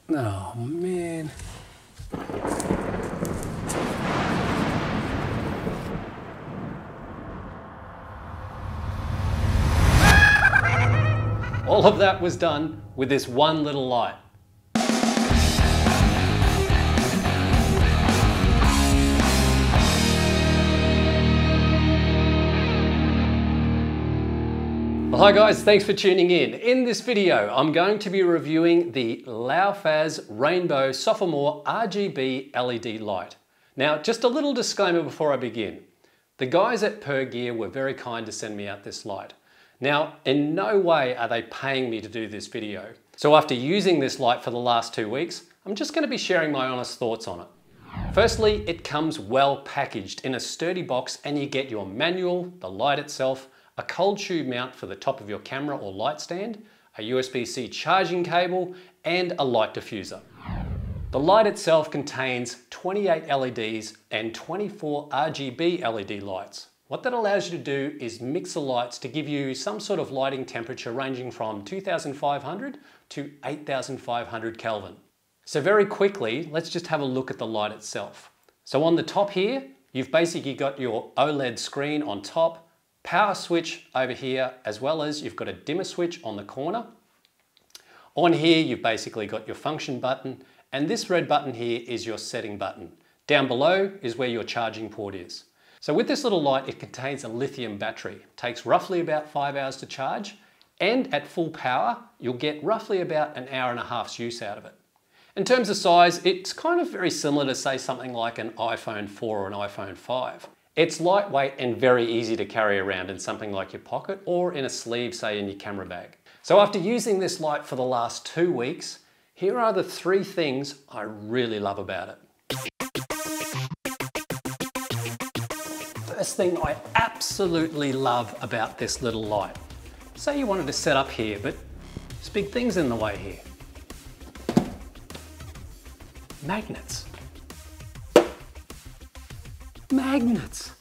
Oh man. All of that was done with this one little light. Well, hi guys, thanks for tuning in. In this video, I'm going to be reviewing the Laofas Rainbow Sophomore RGB LED light. Now, just a little disclaimer before I begin. The guys at Per Gear were very kind to send me out this light. Now, in no way are they paying me to do this video. So after using this light for the last 2 weeks, I'm just going to be sharing my honest thoughts on it. Firstly, it comes well packaged in a sturdy box and you get your manual, the light itself, a cold shoe mount for the top of your camera or light stand, a USB-C charging cable, and a light diffuser. The light itself contains 28 LEDs and 24 RGB LED lights. What that allows you to do is mix the lights to give you some sort of lighting temperature ranging from 2500 to 8500 Kelvin. So very quickly, let's just have a look at the light itself. So on the top here, you've basically got your OLED screen on top, power switch over here, as well as you've got a dimmer switch on the corner. On here, you've basically got your function button, and this red button here is your setting button. Down below is where your charging port is. So with this little light, it contains a lithium battery. It takes roughly about 5 hours to charge, and at full power, you'll get roughly about an hour and a half's use out of it. In terms of size, it's kind of very similar to say something like an iPhone 4 or an iPhone 5. It's lightweight and very easy to carry around in something like your pocket or in a sleeve, say in your camera bag. So after using this light for the last 2 weeks, here are the 3 things I really love about it. First thing I absolutely love about this little light. Say you wanted to set up here, but there's big things in the way here. Magnets. Magnets.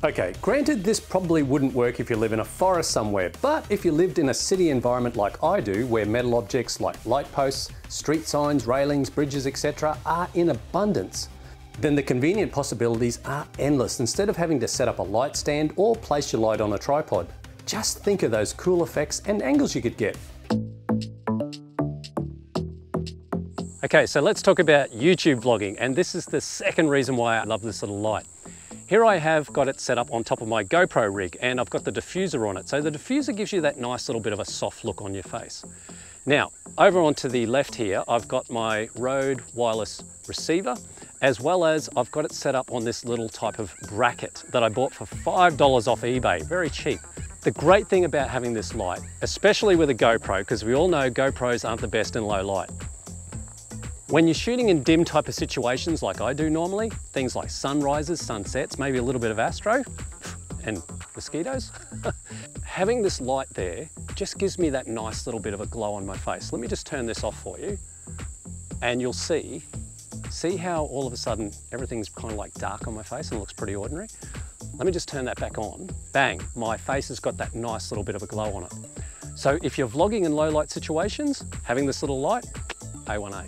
Okay, granted this probably wouldn't work if you live in a forest somewhere, but if you lived in a city environment like I do, where metal objects like light posts, street signs, railings, bridges, etc. are in abundance, then the convenient possibilities are endless instead of having to set up a light stand or place your light on a tripod. Just think of those cool effects and angles you could get. Okay, so let's talk about YouTube vlogging, and this is the second reason why I love this little light. Here I have got it set up on top of my GoPro rig, and I've got the diffuser on it. So the diffuser gives you that nice little bit of a soft look on your face. Now, over onto the left here, I've got my Rode wireless receiver, as well as I've got it set up on this little type of bracket that I bought for $5 off eBay, very cheap. The great thing about having this light, especially with a GoPro, because we all know GoPros aren't the best in low light. When you're shooting in dim type of situations like I do normally, things like sunrises, sunsets, maybe a little bit of astro, and mosquitoes, having this light there just gives me that nice little bit of a glow on my face. Let me just turn this off for you, and you'll see how all of a sudden everything's kind of like dark on my face and looks pretty ordinary. Let me just turn that back on. Bang, my face has got that nice little bit of a glow on it. So if you're vlogging in low light situations, having this little light, A1A.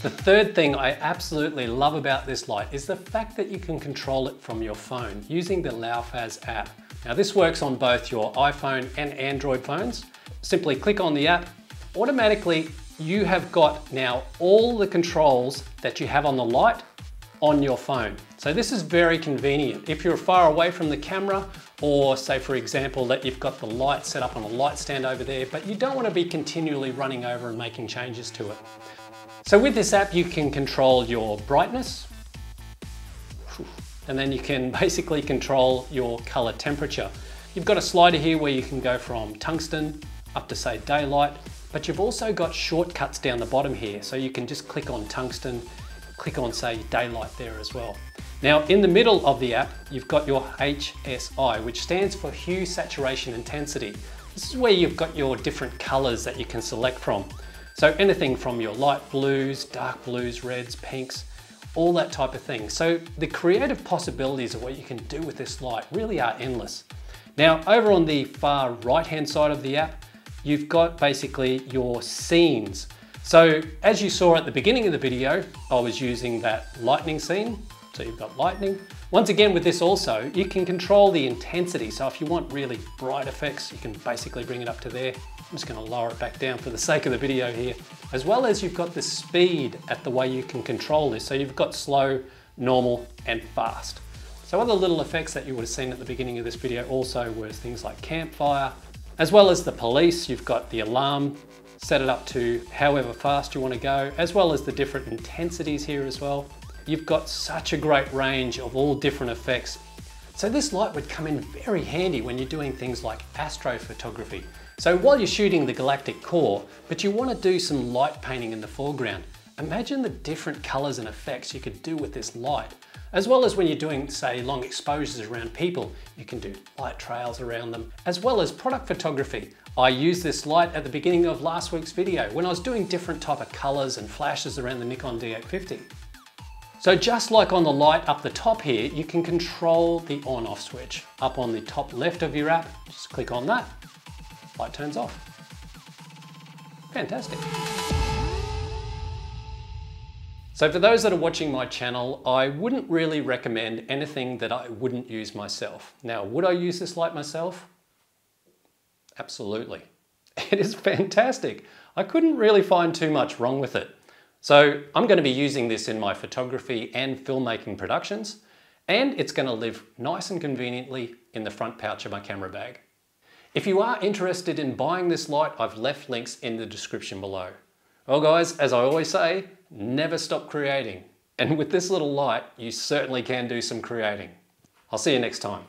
The third thing I absolutely love about this light is the fact that you can control it from your phone using the Laofas app. Now this works on both your iPhone and Android phones. Simply click on the app, automatically you have got now all the controls that you have on the light on your phone. So this is very convenient. If you're far away from the camera, or say for example that you've got the light set up on a light stand over there, but you don't want to be continually running over and making changes to it. So with this app, you can control your brightness, and then you can basically control your color temperature. You've got a slider here where you can go from tungsten up to say daylight, but you've also got shortcuts down the bottom here. So you can just click on tungsten, click on say daylight there as well. Now in the middle of the app, you've got your HSI, which stands for hue, saturation, intensity. This is where you've got your different colors that you can select from. So anything from your light blues, dark blues, reds, pinks, all that type of thing. So the creative possibilities of what you can do with this light really are endless. Now over on the far right hand side of the app, you've got basically your scenes. So as you saw at the beginning of the video, I was using that lightning scene. So you've got lightning. Once again with this also, you can control the intensity. So if you want really bright effects, you can basically bring it up to there. I'm just gonna lower it back down for the sake of the video here. As well as you've got the speed at the way you can control this. So you've got slow, normal, and fast. So other little effects that you would have seen at the beginning of this video also were things like campfire, as well as the police. You've got the alarm, set it up to however fast you want to go, as well as the different intensities here as well. You've got such a great range of all different effects. So this light would come in very handy when you're doing things like astrophotography. So while you're shooting the galactic core, but you want to do some light painting in the foreground, imagine the different colors and effects you could do with this light. As well as when you're doing, say, long exposures around people, you can do light trails around them, as well as product photography. I used this light at the beginning of last week's video when I was doing different type of colors and flashes around the Nikon D850. So just like on the light up the top here, you can control the on-off switch. Up on the top left of your app, just click on that, light turns off. Fantastic. So for those that are watching my channel, I wouldn't really recommend anything that I wouldn't use myself. Now, would I use this light myself? Absolutely. It is fantastic. I couldn't really find too much wrong with it. So I'm going to be using this in my photography and filmmaking productions, and it's going to live nice and conveniently in the front pouch of my camera bag. If you are interested in buying this light, I've left links in the description below. Well guys, as I always say, never stop creating. And with this little light, you certainly can do some creating. I'll see you next time.